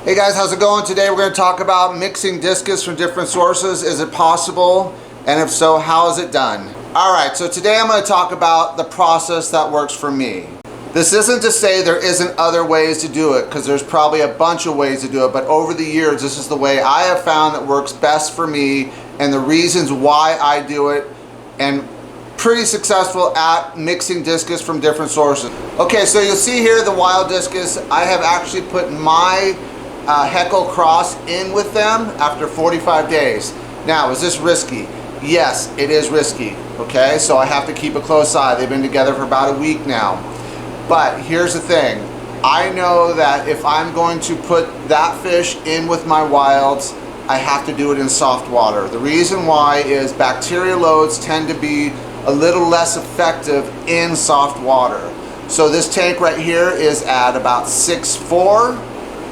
Hey guys, how's it going? Today we're going to talk about mixing discus from different sources. Is it possible? And if so, how is it done? Alright, so today I'm going to talk about the process that works for me. This isn't to say there isn't other ways to do it, because there's probably a bunch of ways to do it, but over the years this is the way I have found that works best for me and the reasons why I do it, and pretty successful at mixing discus from different sources. Okay, so you'll see here the wild discus. I have actually put my Heckle cross in with them after 45 days. Now, is this risky? Yes, it is risky, okay? So I have to keep a close eye. They've been together for about a week now. But here's the thing. I know that if I'm going to put that fish in with my wilds, I have to do it in soft water. The reason why is bacteria loads tend to be a little less effective in soft water. So this tank right here is at about 6.4.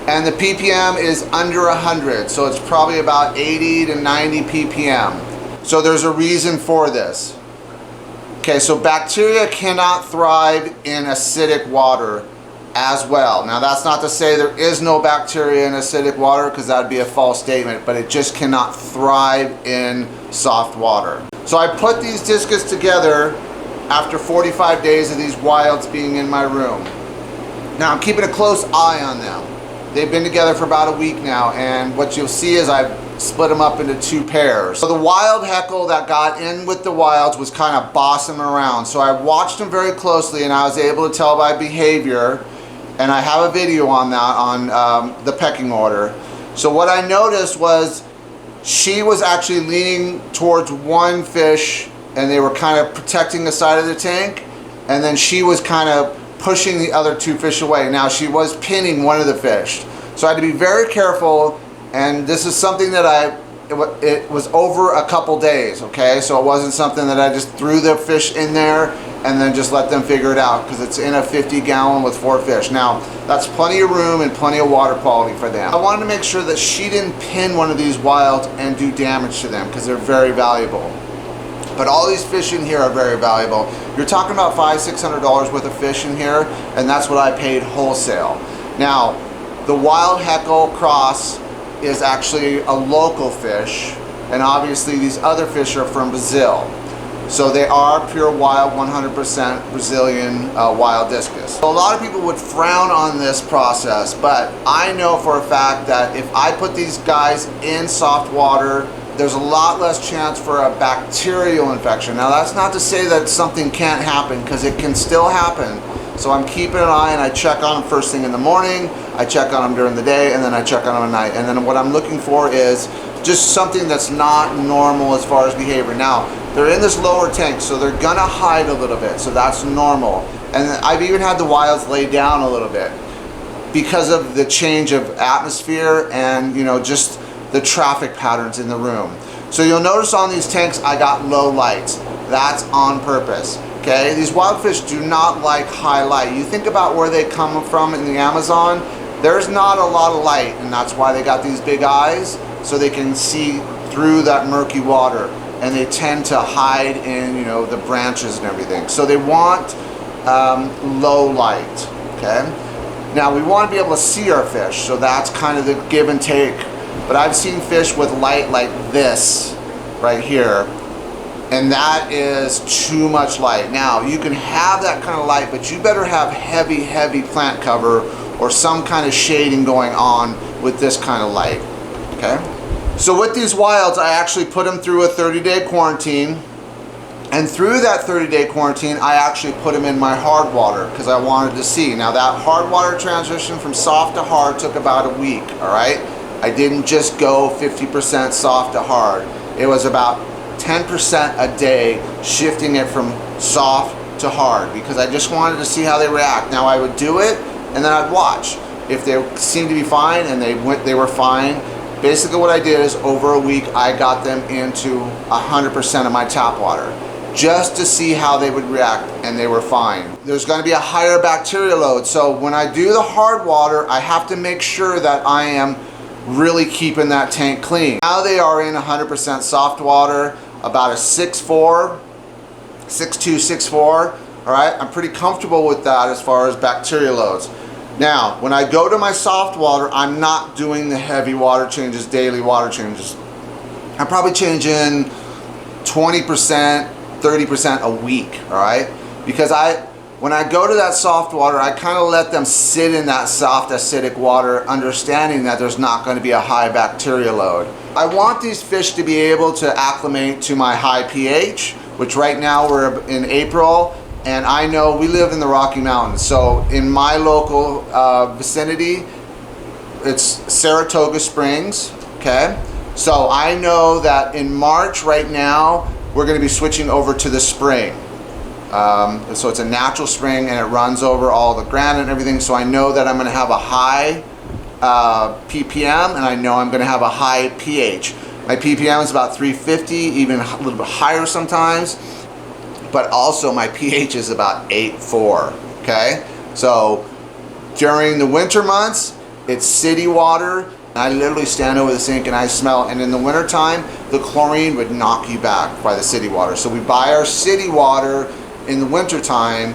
and the ppm is under 100, so it's probably about 80 to 90 ppm. So there's a reason for this. Okay, so bacteria cannot thrive in acidic water as well. Now that's not to say there is no bacteria in acidic water, because that would be a false statement, but it just cannot thrive in soft water. So I put these discus together after 45 days of these wilds being in my room. Now I'm keeping a close eye on them. They've been together for about a week now, and what you'll see is I've split them up into two pairs. So the wild Heckle that got in with the wilds was kind of bossing them around. So I watched them very closely, and I was able to tell by behavior, and I have a video on that on the pecking order. So what I noticed was she was actually leaning towards one fish, and they were kind of protecting the side of the tank, and then she was kind of pushing the other two fish away. Now she was pinning one of the fish, so I had to be very careful, and this is something that it was over a couple days, okay? So it wasn't something that I just threw the fish in there and then just let them figure it out, because it's in a 50-gallon with 4 fish. Now that's plenty of room and plenty of water quality for them. I wanted to make sure that she didn't pin one of these wilds and do damage to them, because they're very valuable. But all these fish in here are very valuable. You're talking about $500–600 worth of fish in here, and that's what I paid wholesale. Now, the wild Heckle cross is actually a local fish, and obviously these other fish are from Brazil. So they are pure wild, 100% Brazilian wild discus. So a lot of people would frown on this process, but I know for a fact that if I put these guys in soft water, there's a lot less chance for a bacterial infection. Now that's not to say that something can't happen, because it can still happen. So I'm keeping an eye, and I check on them first thing in the morning, I check on them during the day, and then I check on them at night. And then what I'm looking for is just something that's not normal as far as behavior. Now, they're in this lower tank, so they're gonna hide a little bit, so that's normal. And I've even had the wilds lay down a little bit because of the change of atmosphere and, you know, just the traffic patterns in the room. So you'll notice on these tanks I got low lights. That's on purpose, okay? These wild fish do not like high light. You think about where they come from in the Amazon, there's not a lot of light, and that's why they got these big eyes, so they can see through that murky water, and they tend to hide in, you know, the branches and everything. So they want low light, okay? Now we want to be able to see our fish, so that's kind of the give and take. But I've seen fish with light like this right here, and that is too much light. Now you can have that kind of light, but you better have heavy plant cover or some kind of shading going on with this kind of light, okay? So with these wilds, I actually put them through a 30-day quarantine, and through that 30-day quarantine I actually put them in my hard water, because I wanted to see. Now that hard water transition from soft to hard took about a week, all right? I didn't just go 50% soft to hard. It was about 10% a day, shifting it from soft to hard, because I just wanted to see how they react. Now I would do it, and then I'd watch. If they seemed to be fine, and they were fine, basically what I did is over a week I got them into 100% of my tap water, just to see how they would react, and they were fine. There's going to be a higher bacteria load, so when I do the hard water, I have to make sure that I am really keeping that tank clean. Now they are in 100% soft water, about a 6.4, 6.2, 6.4. All right, I'm pretty comfortable with that as far as bacteria loads. Now, when I go to my soft water, I'm not doing the heavy water changes, daily water changes. I'm probably changing 20%, 30% a week, all right? Because when I go to that soft water, I kind of let them sit in that soft acidic water, understanding that there's not going to be a high bacteria load. I want these fish to be able to acclimate to my high pH, which right now we're in April, and I know we live in the Rocky Mountains. So in my local vicinity, it's Saratoga Springs, okay? So I know that in March right now, we're going to be switching over to the spring. So it's a natural spring and it runs over all the granite and everything. So I know that I'm going to have a high ppm, and I know I'm going to have a high pH. My ppm is about 350, even a little bit higher sometimes, but also my pH is about 8.4. Okay, so during the winter months, it's city water. I literally stand over the sink and I smell, and in the winter time, the chlorine would knock you back by the city water. So we buy our city water in the winter time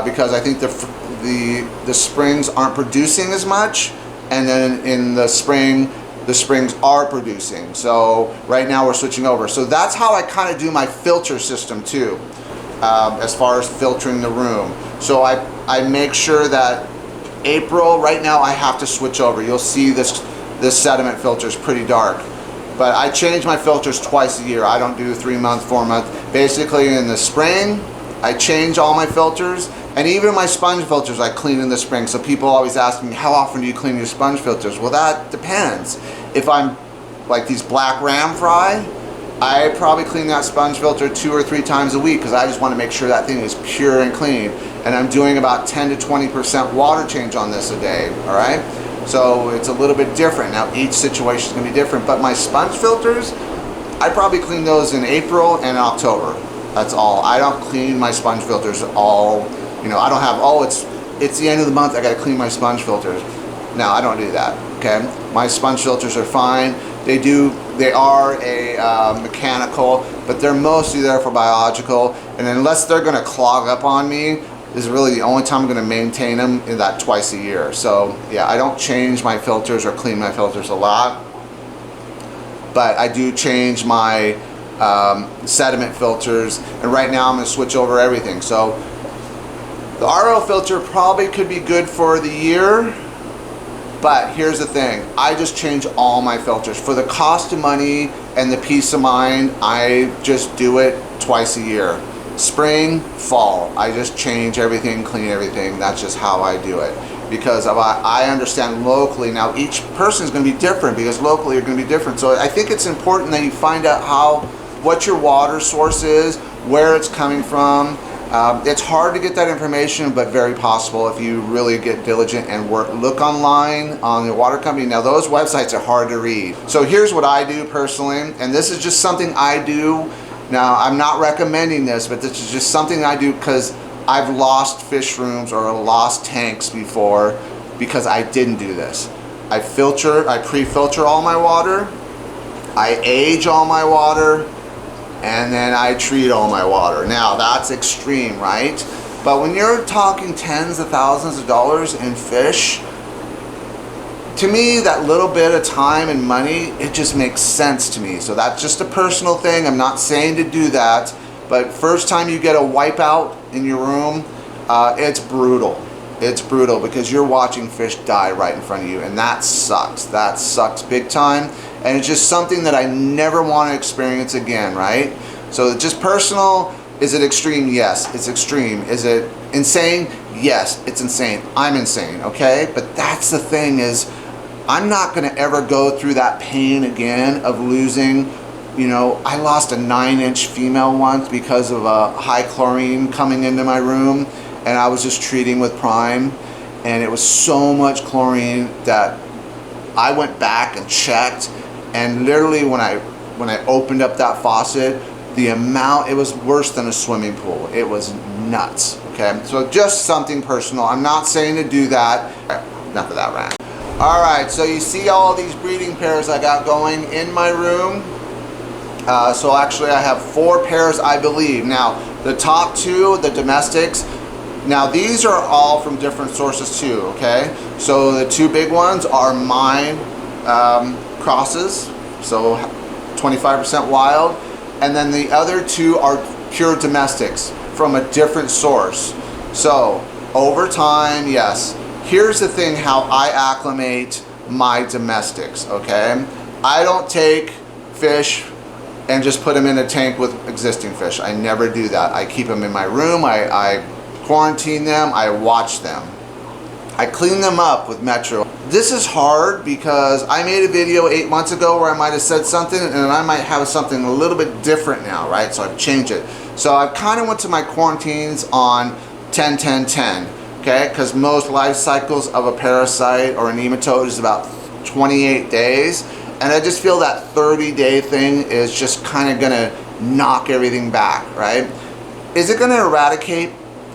because I think the springs aren't producing as much, and then in the spring, the springs are producing. So right now we're switching over. So that's how I kind of do my filter system too, as far as filtering the room. So I make sure that April, right now I have to switch over. You'll see this sediment filter is pretty dark, but I change my filters twice a year. I don't do 3 month, 4 month. Basically in the spring, I change all my filters, and even my sponge filters I clean in the spring. So people always ask me, how often do you clean your sponge filters? Well, that depends. If I'm like these black ram fry, I probably clean that sponge filter 2 or 3 times a week because I just want to make sure that thing is pure and clean. And I'm doing about 10 to 20% water change on this a day, all right? So it's a little bit different. Now each situation is going to be different, but my sponge filters, I probably clean those in April and October. That's all. I don't clean my sponge filters all, you know, I don't have, oh, it's the end of the month, I got to clean my sponge filters. No, I don't do that, okay? My sponge filters are fine. They are a mechanical, but they're mostly there for biological, and unless they're going to clog up on me, this is really the only time I'm going to maintain them, in that twice a year. So yeah, I don't change my filters or clean my filters a lot, but I do change my sediment filters, and right now I'm going to switch over everything. So the RO filter probably could be good for the year, but here's the thing, I just change all my filters. For the cost of money and the peace of mind, I just do it twice a year. Spring, fall, I just change everything, clean everything. That's just how I do it, because I understand locally. Now each person is going to be different, because locally you're going to be different. So I think it's important that you find out what your water source is, where it's coming from. It's hard to get that information, but very possible if you really get diligent and look online on the water company. Now those websites are hard to read. So here's what I do personally, and this is just something I do. Now, I'm not recommending this, but this is just something I do because I've lost fish rooms or lost tanks before because I didn't do this. I pre-filter all my water, I age all my water, and then I treat all my water. Now, that's extreme, right? But when you're talking tens of thousands of dollars in fish, to me, that little bit of time and money, it just makes sense to me. So that's just a personal thing. I'm not saying to do that, but first time you get a wipeout in your room, it's brutal. It's brutal because you're watching fish die right in front of you, and that sucks. That sucks big time, and it's just something that I never want to experience again, right? So it's just personal. Is it extreme? Yes, it's extreme. Is it insane? Yes, it's insane. I'm insane, okay? But that's the thing, is I'm not going to ever go through that pain again of losing. You know, I lost a 9-inch female once because of a high chlorine coming into my room, and I was just treating with Prime, and it was so much chlorine that I went back and checked, and literally when I opened up that faucet, the amount, it was worse than a swimming pool. It was nuts, okay? So just something personal. I'm not saying to do that. Enough of that rant. All right, so you see all these breeding pairs I got going in my room. So actually I have 4 pairs, I believe. Now, the top 2, the domestics, Now these are all from different sources too, okay? So the two big ones are mine crosses, so 25% wild, and then the other two are pure domestics from a different source. So over time, yes. Here's the thing how I acclimate my domestics, okay? I don't take fish and just put them in a tank with existing fish. I never do that. I keep them in my room, I quarantine them, I watch them. I clean them up with Metro. This is hard because I made a video 8 months ago where I might have said something and I might have something a little bit different now, right? So I've changed it. So I kind of went to my quarantines on 10-10-10, okay? Because most life cycles of a parasite or a nematode is about 28 days. And I just feel that 30-day thing is just kind of gonna knock everything back, right? Is it gonna eradicate?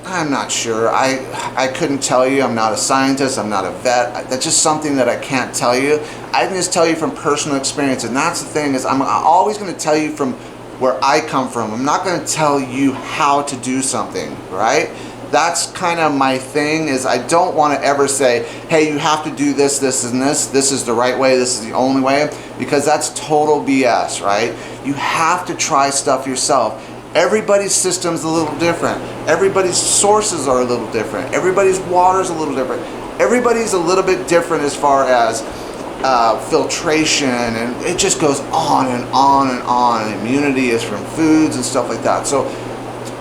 I'm not sure. I couldn't tell you. I'm not a scientist. I'm not a vet. That's just something that I can't tell you. I can just tell you from personal experience. And that's the thing is I'm always going to tell you from where I come from. I'm not going to tell you how to do something, right? That's kind of my thing is I don't want to ever say, hey, you have to do this, this, and this. This is the right way. This is the only way. Because that's total BS, right? You have to try stuff yourself. Everybody's system's a little different. Everybody's sources are a little different. Everybody's water's a little different. Everybody's a little bit different as far as filtration, and it just goes on and on and on. Immunity is from foods and stuff like that. So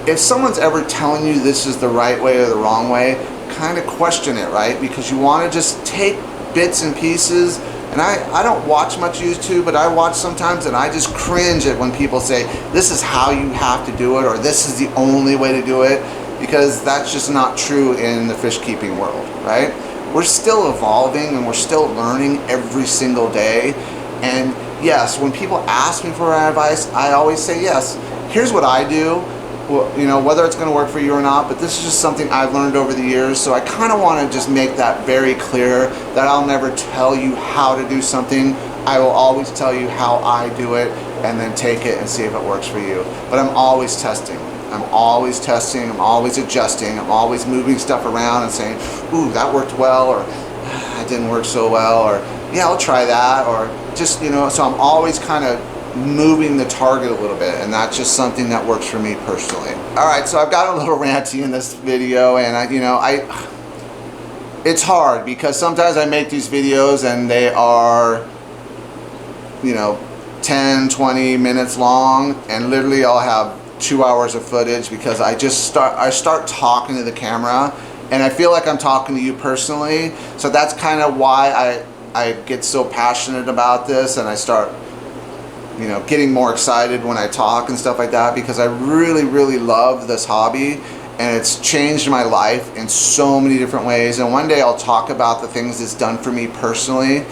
if someone's ever telling you this is the right way or the wrong way, kind of question it, right? Because you want to just take bits and pieces. And I don't watch much YouTube, but I watch sometimes and I just cringe at when people say, this is how you have to do it, or this is the only way to do it, because that's just not true in the fish keeping world, right? We're still evolving and we're still learning every single day. And yes, when people ask me for advice, I always say yes. Here's what I do. Well, you know, whether it's going to work for you or not, but this is just something I've learned over the years. So I kind of want to just make that very clear that I'll never tell you how to do something. I will always tell you how I do it and then take it and see if it works for you. But I'm always testing. I'm always testing. I'm always adjusting. I'm always moving stuff around and saying, ooh, that worked well, or it didn't work so well, or yeah, I'll try that, or just, you know, so I'm always kind of moving the target a little bit, and that's just something that works for me personally. All right, so I've got a little ranty in this video, and it's hard because sometimes I make these videos and they are, 10-20 minutes long, and literally I'll have 2 hours of footage because I start talking to the camera, and I feel like I'm talking to you personally. So that's kind of why I get so passionate about this, and I start getting more excited when I talk and stuff like that, because I really, really love this hobby, and it's changed my life in so many different ways. And one day I'll talk about the things it's done for me personally.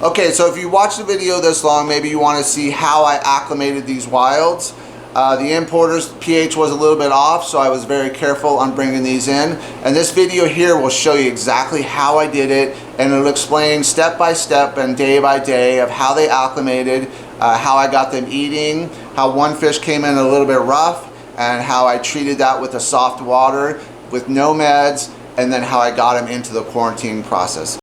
Okay, so if you watch the video this long, maybe you want to see how I acclimated these wilds. The importer's pH was a little bit off, so I was very careful on bringing these in. And this video here will show you exactly how I did it, and it'll explain step by step and day by day of how they acclimated, how I got them eating, how one fish came in a little bit rough, and how I treated that with the soft water with no meds, and then how I got him into the quarantine process.